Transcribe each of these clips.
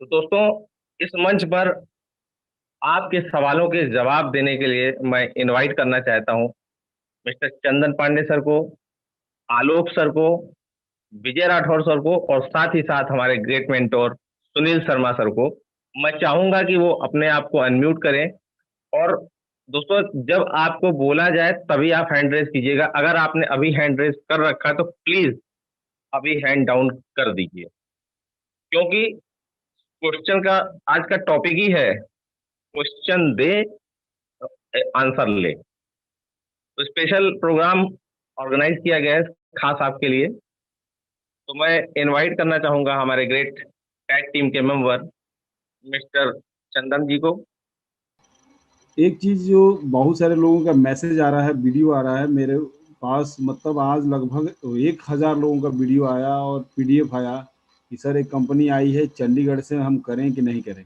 तो दोस्तों, इस मंच पर आपके सवालों के जवाब देने के लिए मैं इनवाइट करना चाहता हूं मिस्टर चंदन पांडे सर को, आलोक सर को, विजय राठौर सर को और साथ ही साथ हमारे great mentor Sunil Sharma sir को। मैं चाहूंगा कि वो अपने आप को अनम्यूट करें। और दोस्तों, जब आपको बोला जाए तभी आप हैंड रेज कीजिएगा। अगर आपने अभी हैंड रेज कर रखा है तो प्लीज अभी हैंड डाउन कर दीजिए, क्योंकि क्वेश्चन का आज का टॉपिक ही है क्वेश्चन दे आंसर ले। तो स्पेशल प्रोग्राम ऑर्गेनाइज किया गया है खास आपके लिए। तो मैं इनवाइट करना चाहूंगा हमारे ग्रेट टैग टीम के मेंबर मिस्टर चंदन जी को। एक चीज जो बहुत सारे लोगों का मैसेज आ रहा है, वीडियो आ रहा है मेरे पास, मतलब आज लगभग 1,000 लोगों का वीडियो आया और पीडीएफ आया कि सर एक कंपनी आई है चंडीगढ़ से, हम करें कि नहीं करें।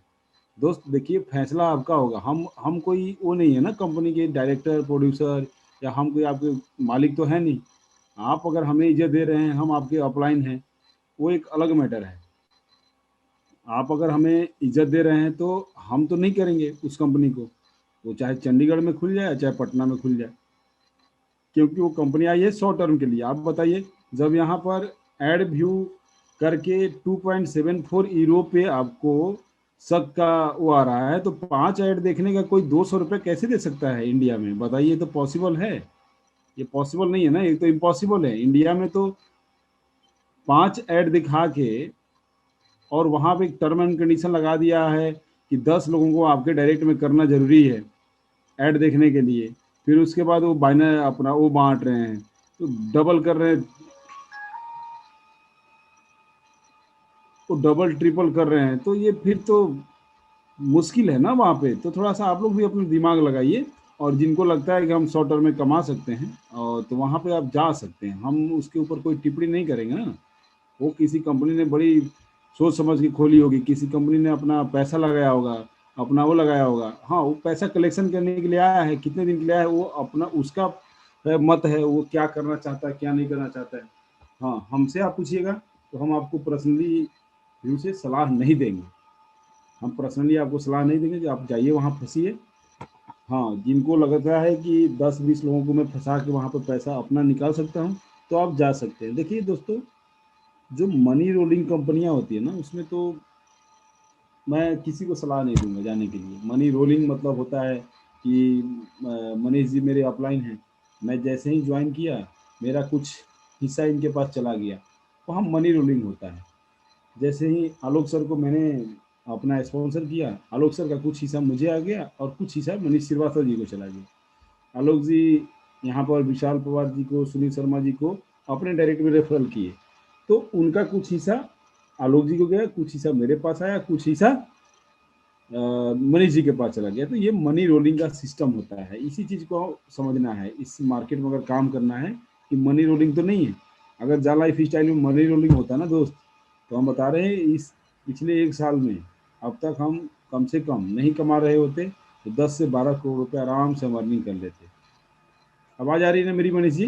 दोस्त देखिए, फैसला आपका होगा। हम कोई वो नहीं है ना, कंपनी के डायरेक्टर प्रोड्यूसर, या हम कोई आपके मालिक तो है नहीं। आप अगर हमें इज्जत दे रहे हैं, हम आपके अपलाइन हैं, वो एक अलग मैटर है। आप अगर हमें इज्जत दे रहे हैं तो हम तो नहीं करेंगे उस कंपनी को, वो चाहे चंडीगढ़ में खुल जाए चाहे पटना में खुल जाए, क्योंकि वो कंपनी आई है शॉर्ट टर्म के लिए। आप बताइए, जब यहाँ पर एड व्यू करके 2.74 यूरो पे आपको शक का वो आ रहा है, तो 5 ऐड देखने का कोई 200 रुपये कैसे दे सकता है इंडिया में? बताइए, तो पॉसिबल है? ये पॉसिबल नहीं है ना, ये तो इम्पॉसिबल है। इंडिया में तो 5 ऐड दिखा के और वहाँ पे एक टर्म एंड कंडीशन लगा दिया है कि 10 लोगों को आपके डायरेक्ट में करना जरूरी है ऐड देखने के लिए। फिर उसके बाद वो बाइनर अपना वो बांट रहे हैं, तो डबल कर रहे हैं, वो डबल ट्रिपल कर रहे हैं, तो ये फिर तो मुश्किल है ना वहाँ पे। तो थोड़ा सा आप लोग भी अपना दिमाग लगाइए, और जिनको लगता है कि हम शॉर्ट टर्म में कमा सकते हैं, और तो वहाँ पे आप जा सकते हैं। हम उसके ऊपर कोई टिप्पणी नहीं करेंगे ना। वो किसी कंपनी ने बड़ी सोच समझ के खोली होगी, किसी कंपनी ने अपना पैसा लगाया होगा, अपना वो लगाया होगा। हाँ, वो पैसा कलेक्शन करने के लिए आया है, कितने दिन के लिए आया है, वो अपना उसका मत है, वो क्या करना चाहता है क्या नहीं करना चाहता है। हाँ, हमसे आप पूछिएगा तो हम आपको पर्सनली व्यू से सलाह नहीं देंगे। हम पर्सनली आपको सलाह नहीं देंगे कि आप जाइए वहाँ फंसिए। हाँ, जिनको लगता है कि 10-20 लोगों को मैं फंसा के वहाँ पर पैसा अपना निकाल सकता हूँ, तो आप जा सकते हैं। देखिए दोस्तों, जो मनी रोलिंग कंपनियां होती है ना, उसमें तो मैं किसी को सलाह नहीं दूंगा जाने के लिए। मनी रोलिंग मतलब होता है कि मनीष जी मेरे अपलाइन हैं, मैं जैसे ही ज्वाइन किया मेरा कुछ हिस्सा इनके पास चला गया, वहाँ मनी रोलिंग होता है। जैसे ही आलोक सर को मैंने अपना स्पॉन्सर किया, आलोक सर का कुछ हिस्सा मुझे आ गया और कुछ हिस्सा मनीष श्रीवास्तव जी को चला गया। आलोक जी यहाँ पर विशाल पवार जी को, सुनील शर्मा जी को अपने डायरेक्ट में रेफरल किए, तो उनका कुछ हिस्सा आलोक जी को गया, कुछ हिस्सा मेरे पास आया, कुछ हिस्सा मनीष जी के पास चला गया। तो ये मनी रोलिंग का सिस्टम होता है, इसी चीज को समझना है। इस मार्केट में अगर काम करना है कि मनी रोलिंग तो नहीं है। अगर जा लाइफ स्टाइल में मनी रोलिंग होता ना दोस्त, तो हम बता रहे हैं इस पिछले 1 साल में अब तक हम कम से कम नहीं कमा रहे होते, तो 10 से 12 करोड़ रुपए आराम से हम अर्निंग कर लेते। आवाज आ रही है ना मेरी मनीष जी?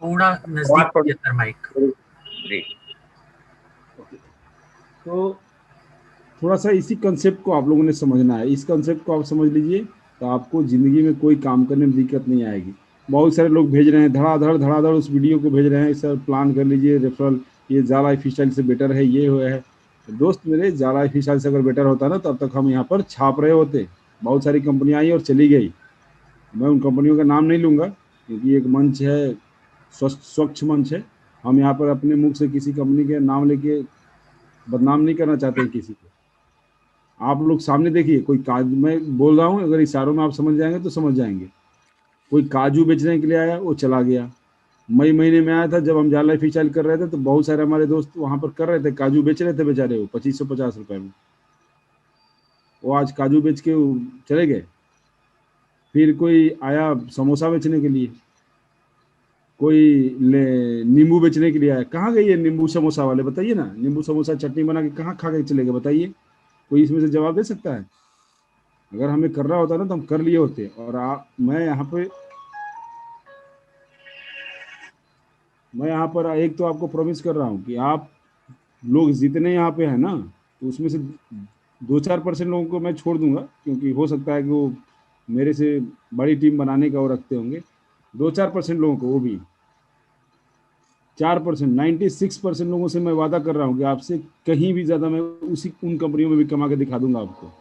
थोड़ा आवाज नजदीक थोड़ी कीजिए सर माइक। जी। ओके। तो थोड़ा सा इसी कंसेप्ट को आप लोगों ने समझना है। इस कंसेप्ट को आप समझ लीजिए, तो आपको ज़िंदगी में कोई काम करने में दिक्कत नहीं आएगी। बहुत सारे लोग भेज रहे हैं धड़ाधड़ उस वीडियो को भेज रहे हैं, सर प्लान कर लीजिए रेफरल, ये ज़ाला लाइफ स्टाइल से बेटर है, ये हुआ है। तो दोस्त मेरे, ज़ाला लाइफ स्टाइल से अगर बेटर होता ना, तब तक हम यहाँ पर छाप रहे होते। बहुत सारी कंपनियाँ आई और चली गई। मैं उन कंपनियों का नाम नहीं लूँगा, क्योंकि एक मंच है, स्वच्छ मंच है। हम यहाँ पर अपने मुख से किसी कंपनी के नाम लेके बदनाम नहीं करना चाहते हैं किसी को। आप लोग सामने देखिए, कोई काज मैं बोल रहा हूँ, अगर इशारों में आप समझ जाएंगे तो समझ जाएंगे। कोई काजू बेचने के लिए आया, वो चला गया। मई महीने में आया था, जब हम जाला फिचाइल कर रहे थे, तो बहुत सारे हमारे दोस्त वहां पर कर रहे थे, काजू बेच रहे थे बेचारे, वो 2550 रुपए में। वो आज काजू बेच के वो चले गए। फिर कोई आया समोसा बेचने के लिए, कोई नींबू बेचने के लिए आया। कहाँ गई है नींबू समोसा वाले? बताइए ना, नींबू समोसा चटनी बना के कहाँ खा के चले गए? बताइए, कोई इसमें से जवाब दे सकता है? अगर हमें करना होता ना, तो हम कर लिए होते। और मैं यहाँ पर एक तो आपको प्रॉमिस कर रहा हूँ कि आप लोग जितने यहाँ पे हैं ना, तो उसमें से 2-4% लोगों को मैं छोड़ दूंगा, क्योंकि हो सकता है कि वो मेरे से बड़ी टीम बनाने का वो रखते होंगे। 2-4% लोगों को, वो भी 4%, 96% लोगों से मैं वादा कर रहा हूँ कि आपसे कहीं भी ज़्यादा मैं उसी उन कंपनियों में भी कमा के दिखा दूंगा आपको।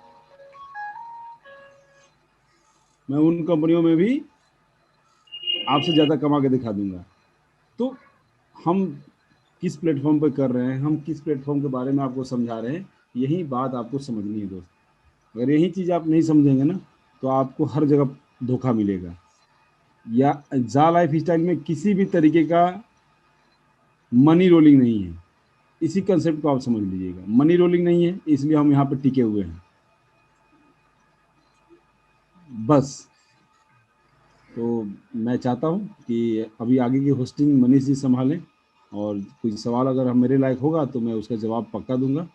मैं उन कंपनियों में भी आपसे ज़्यादा कमा के दिखा दूंगा। तो हम किस प्लेटफॉर्म पर कर रहे हैं, हम किस प्लेटफॉर्म के बारे में आपको समझा रहे हैं, यही बात आपको समझनी है दोस्त। अगर यही चीज़ आप नहीं समझेंगे ना, तो आपको हर जगह धोखा मिलेगा। या जा लाइफ स्टाइल में किसी भी तरीके का मनी रोलिंग नहीं है। इसी कंसेप्ट को आप समझ लीजिएगा, मनी रोलिंग नहीं है, इसलिए हम यहाँ पे टिके हुए हैं बस। तो मैं चाहता हूँ कि अभी आगे की होस्टिंग मनीष जी संभालें, और कोई सवाल अगर हम मेरे लायक होगा तो मैं उसका जवाब पक्का दूंगा,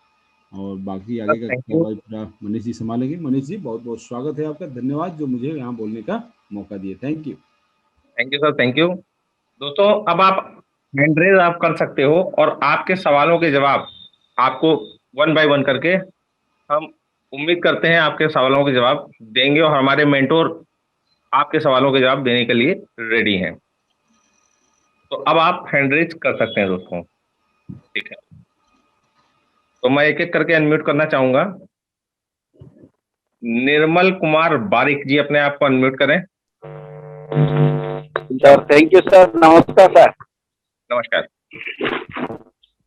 और बाकी सर आगे का थैंक यू। कार्रवाई पूरा मनीष जी संभालेंगे। मनीष जी, बहुत बहुत स्वागत है आपका, धन्यवाद जो मुझे यहाँ बोलने का मौका दिए। Thank you. Thank you sir, thank you. दोस्तों, अब आप हैंड रेज आप कर सकते हो और आपके सवालों के जवाब आपको वन बाय वन करके हम उम्मीद करते हैं आपके सवालों के जवाब देंगे, और हमारे मेंटोर आपके सवालों के जवाब देने के लिए रेडी हैं। तो अब आप हैंड रेज कर सकते हैं दोस्तों। ठीक है, तो मैं एक एक करके अनम्यूट करना चाहूंगा। निर्मल कुमार बारिक जी, अपने आप को अनम्यूट करें। सर थैंक यू सर, नमस्कार सर। नमस्कार।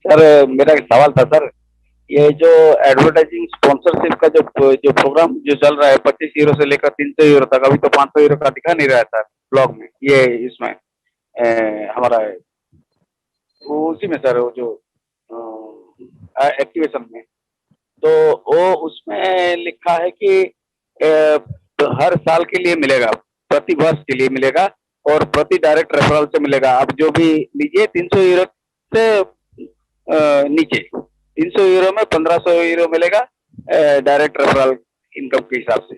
सर मेरा एक सवाल था सर, ये जो एडवर्टाइजिंग स्पॉन्सरशिप का जो जो प्रोग्राम जो चल रहा है 25 यूरो से लेकर 300 यूरो तक, अभी तो 500 यूरो का दिखा नहीं रहा है सर ब्लॉग में, ये इसमें हमारा वो उसी में सर, वो जो एक्टिवेशन में, तो वो उसमें लिखा है कि तो हर साल के लिए मिलेगा, प्रति वर्ष के लिए मिलेगा, और प्रति डायरेक्ट रेफरल से मिलेगा। आप जो भी लीजिए 300 यूरो से नीचे, 300 यूरो में 1500 यूरो मिलेगा डायरेक्ट रेफरल इनकम के हिसाब से।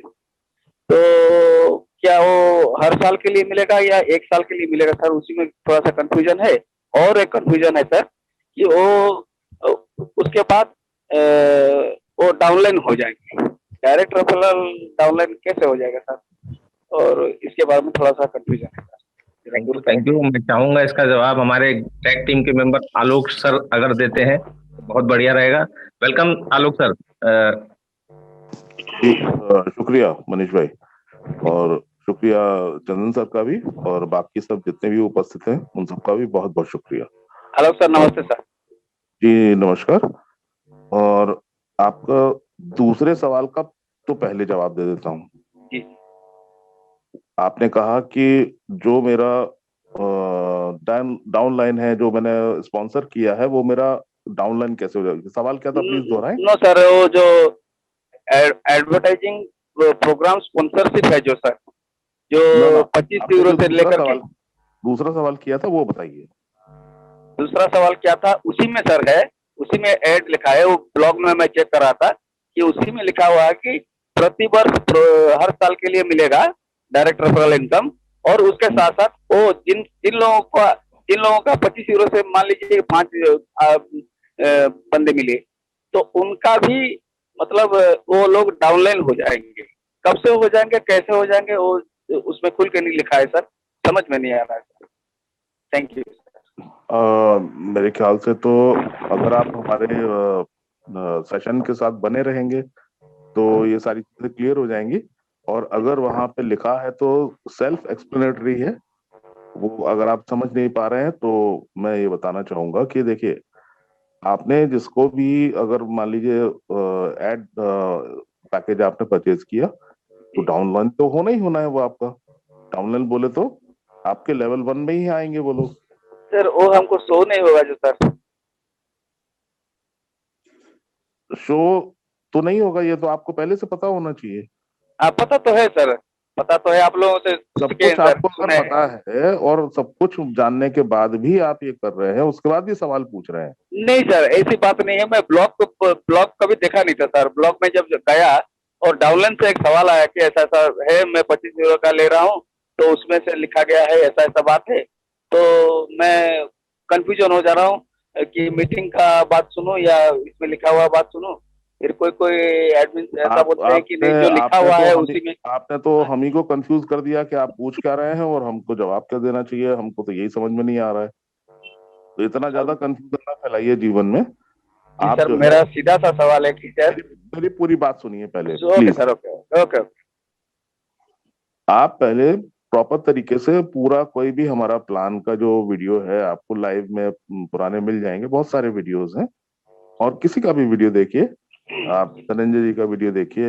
तो क्या वो हर साल के लिए मिलेगा या एक साल के लिए मिलेगा सर? उसी में थोड़ा सा कंफ्यूजन है। और एक कंफ्यूजन है सर कि उसके बाद वो डाउनलाइन हो जाएंगे, डायरेक्ट रेफरल डाउनलाइन कैसे हो जाएगा सर? और इसके बारे में थोड़ा सा कंफ्यूजन है सर, जरा थैंक दूर यू, थैंक करेंगे। यू। मैं चाहूंगा इसका जवाब हमारे टैग टीम के मेंबर आलोक सर अगर देते हैं तो बहुत बढ़िया रहेगा। वेलकम आलोक सर। जी, शुक्रिया मनीष भाई, और शुक्रिया चंदन सर का भी, और बाकी सब जितने भी उपस्थित हैं उन सबका भी बहुत बहुत शुक्रिया। हेलो सर, नमस्ते सर। जी नमस्कार। और आपका दूसरे सवाल का तो पहले जवाब दे देता हूँ। जी आपने कहा कि जो मेरा डाउनलाइन है, जो मैंने स्पॉन्सर किया है, वो मेरा डाउनलाइन कैसे हो जाएगा? सवाल क्या था, प्लीज दोहराएं। नो सर, वो जो एडवर्टाइजिंग प्रोग्राम स्पॉन्सरशिप है जो सर, जो ना ना, 25 यूरो से लेकर के। दूसरा सवाल किया था वो बताइए। दूसरा सवाल क्या था उसी में सर है, उसी में ऐड लिखा है, वो ब्लॉग में मैं चेक कर रहा था कि उसी में लिखा हुआ है कि प्रति वर्ष हर साल के लिए मिलेगा डायरेक्ट रेफरल इनकम, और उसके साथ साथ वो जिन लोगों का 25 यूरो से मान लीजिए 5 बंदे मिले, तो उनका भी मतलब वो लोग डाउनलाइन हो जाएंगे। कब से हो जाएंगे, कैसे हो जाएंगे, वो उसमें खुल के नहीं लिखा है सर, समझ में नहीं आ रहा है सर। Thank you. मेरे ख्याल से तो अगर आप हमारे सेशन के साथ बने रहेंगे तो ये सारी चीजें क्लियर हो जाएंगी, और अगर वहां पे लिखा है तो सेल्फ एक्सप्लेनेटरी है वो। अगर आप समझ नहीं पा रहे हैं तो मैं ये बताना चाहूंगा कि देखिए, आपने जिसको भी, अगर मान लीजिए एड पैकेज आपने परचेज किया, तो डाउनलाइन तो होना ही होना है वो आपका। डाउनलाइन बोले तो आपके लेवल 1 में ही आएंगे वो लोग। सर वो हमको शो नहीं होगा जो सर। शो तो नहीं होगा, ये तो आपको पहले से पता होना चाहिए। हाँ पता तो है सर, पता तो है, आप लोगों से सब सीखे हैं कुछ सर, आपको अगर सुने हैं। पता है और सब कुछ जानने के बाद भी आप ये कर रहे हैं, उसके बाद भी सवाल पूछ रहे हैं। नहीं सर, ऐसी बात नहीं है, मैं ब्लॉग कभी देखा नहीं था सर। ब्लॉग में जब गया और डाउनलाइन से एक सवाल आया कि ऐसा ऐसा है, मैं 25 यूरो का ले रहा हूँ, तो उसमें से लिखा गया है ऐसा ऐसा बात है, तो मैं कंफ्यूजन हो जा रहा हूँ कि मीटिंग का बात सुनूं या इसमें लिखा हुआ बात सुनूं। फिर कोई एडमिन ऐसा बोलते हैं कि आपने नहीं जो लिखा आपने हुआ तो है हम उसी में। आपने तो हम ही को कंफ्यूज कर दिया कि आप पूछ क्या रहे हैं और हमको जवाब क्या देना चाहिए। हमको तो यही समझ में नहीं आ रहा है। तो इतना ज्यादा कंफ्यूजन ना फैलाइए जीवन में। जी आप सर, जो है, मेरा सीधा सा सवाल है कि सर। मेरी पूरी बात सुनिए पहले okay please. Sir, okay okay. आप पहले प्रॉपर तरीके से पूरा कोई भी हमारा प्लान का जो वीडियो है आपको लाइव में पुराने मिल जाएंगे, बहुत सारे वीडियोस हैं। और किसी का भी वीडियो देखिए, आप धनंजय जी का वीडियो देखिए,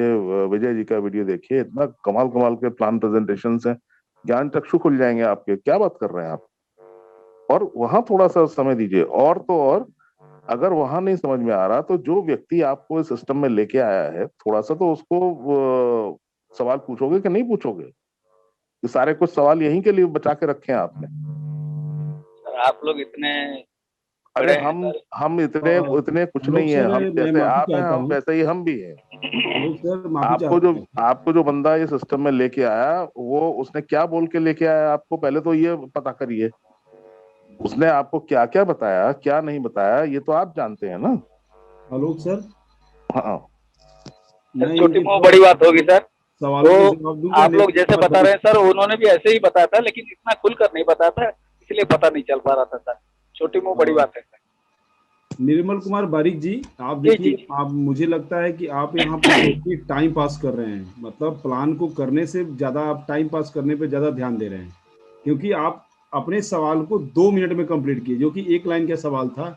विजय जी का वीडियो देखिए, इतना कमाल कमाल के प्लान प्रेजेंटेशंस हैं, ज्ञान चक्षु खुल जाएंगे आपके। क्या बात कर रहे हैं आप। और वहां थोड़ा सा समय दीजिए। और तो और अगर वहां नहीं समझ में आ रहा तो जो व्यक्ति आपको इस सिस्टम में लेके आया है थोड़ा सा तो उसको सवाल पूछोगे कि नहीं पूछोगे। ये सारे कुछ सवाल यहीं के लिए बचा के रखे हैं आपने। सर आप लोग इतने अरे बड़े हैं हम सर। हम इतने इतने कुछ आलोक नहीं है। सर, हम मैं जैसे माफी आप हैं चाहता हम हूँ। वैसे ही हम भी हैं। आलोक सर, माफी आपको जो चाहता हूँ। आपको जो बंदा ये सिस्टम में लेके आया वो उसने क्या बोल के लेके आया आपको पहले तो ये पता करिए। उसने आपको क्या क्या बताया क्या नहीं बताया ये तो आप जानते हैं ना। आलोक सर, हाँ। मैं छोटी इनके मुंह बड़ी बात होगी सर। सवालों के तो जवाब दूंगा। आप लोग निर्मल जैसे कुमार बता रहे बरिक, हैं सर, उन्होंने भी ऐसे ही बताया था, लेकिन इतना खुलकर नहीं बताया था, इसलिए पता नहीं चल पा रहा था सर। छोटी मुंह बड़ी बात है सर। निर्मल कुमार बारिक जी, आप जी जी देखिए, जी। आप, मुझे लगता है कि आप यहाँ पर देखिए टाइम पास कर रहे हैं। मतलब प्लान को करने से ज्यादा आप टाइम पास करने पे ज्यादा ध्यान दे रहे हैं। क्योंकि आप अपने सवाल को 2 मिनट में कंप्लीट किए, जो कि एक लाइन का सवाल था।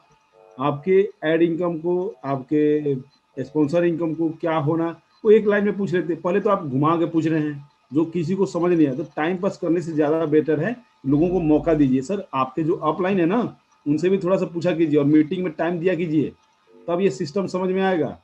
आपके एड इनकम को, आपके स्पॉन्सर इनकम को क्या होना, वो एक लाइन में पूछ लेते। पहले तो आप घुमा के पूछ रहे हैं जो किसी को समझ नहीं आया। तो टाइम पास करने से ज्यादा बेटर है लोगों को मौका दीजिए। सर, आपके जो अपलाइन है ना, उनसे भी थोड़ा सा पूछा कीजिए और मीटिंग में टाइम दिया कीजिए, तब ये सिस्टम समझ में आएगा।